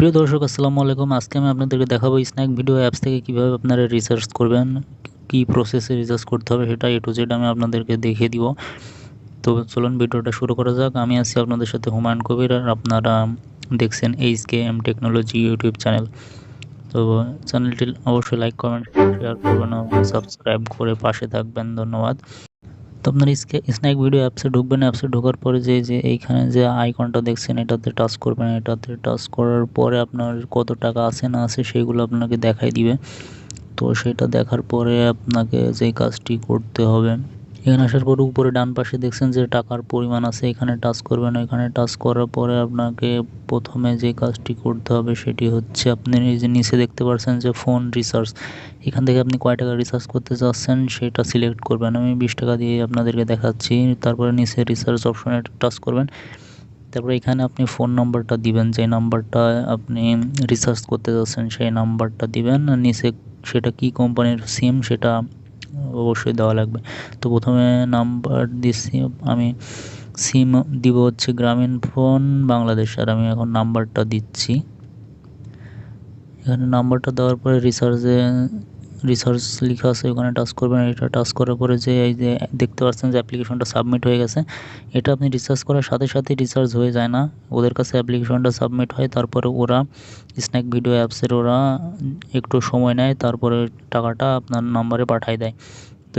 প্রিয় দর্শক আসসালামু আলাইকুম। আজকে আমি আপনাদেরকে দেখাবো স্ন্যাক ভিডিও অ্যাপস থেকে কিভাবে আপনারা রিসার্চ করবেন, কি প্রসেসে রিসার্চ করতে হবে সেটা A to Z আমি আপনাদেরকে দেখিয়ে দিব। তো চলুন ভিডিওটা শুরু করা যাক। আমি আছি আপনাদের সাথে হুমায়ুন কবির, আর আপনারা দেখছেন HKM টেকনোলজি ইউটিউব চ্যানেল। তো চ্যানেলটি অবশ্যই লাইক, কমেন্ট, শেয়ার করবেন এবং সাবস্ক্রাইব করে পাশে থাকবেন। ধন্যবাদ। তো আপনার স্ন্যাক ভিডিও অ্যাপসে ঢুকবেন। অ্যাপসে ঢোকার পরে যে এইখানে যে আইকনটা দেখছেন এটাতে টাচ করবেন। এটাতে টাচ করার পরে আপনার কত টাকা আছে না আছে সেগুলো আপনাকে দেখাই দিবে। তো সেটা দেখার পরে আপনাকে যে কাজটি করতে হবে, এখানে আসার পরে উপরে ডান পাশে দেখছেন যে টাকার পরিমাণ আছে, এখানে টাচ করবেন। এখানে টাচ করার পরে আপনাকে প্রথমে যে কাজটি করতে হবে সেটি হচ্ছে, আপনি এই যে নিচে দেখতে পাচ্ছেন যে ফোন রিচার্জ, এখান থেকে আপনি কয় টাকা রিচার্জ করতে চাচ্ছেন সেটা সিলেক্ট করবেন। আমি 20 টাকা দিয়ে আপনাদেরকে দেখাচ্ছি। তারপরে নিচে রিচার্জ অপশনে টাচ করবেন। তারপরে এখানে আপনি ফোন নাম্বারটা দিবেন, যে নাম্বারটা আপনি রিচার্জ করতে যাচ্ছেন সেই নাম্বারটা দিবেন। নিচে সেটা কি কোম্পানির সিম সেটা অবশ্যই দেওয়া লাগবে। তো প্রথমে নাম্বার দিচ্ছি আমি, সিম দিব হচ্ছে গ্রামীণ ফোন বাংলাদেশ, আর আমি এখন নাম্বারটা দিচ্ছি। এখানে নাম্বারটা দেওয়ার পরে রিসার্চ লেখা আছে, ওখানে টাচ করবেন। এটা টাচ করার পরে যে এই যে দেখতে পাচ্ছেন যে অ্যাপ্লিকেশনটা সাবমিট হয়ে গেছে, এটা আপনি রিসার্চ করার সাথে সাথে রিসার্চ হয়ে যায় না, ওদের কাছে অ্যাপ্লিকেশনটা সাবমিট হয়। তারপরে ওরা স্ন্যাক ভিডিও অ্যাপসের ওরা একটু সময় নেয়, তারপরে টাকাটা আপনার নাম্বারে পাঠায় দেয়। তো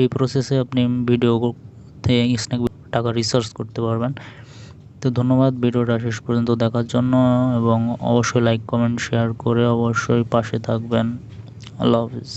এই প্রসেসে আপনি ভিডিওতে স্ন্যাক টাকা রিসার্চ করতে পারবেন। তো ধন্যবাদ ভিডিওটা শেষ পর্যন্ত দেখার জন্য, এবং অবশ্যই লাইক, কমেন্ট, শেয়ার করে অবশ্যই পাশে থাকবেন। আল্লাহ হাফিজ।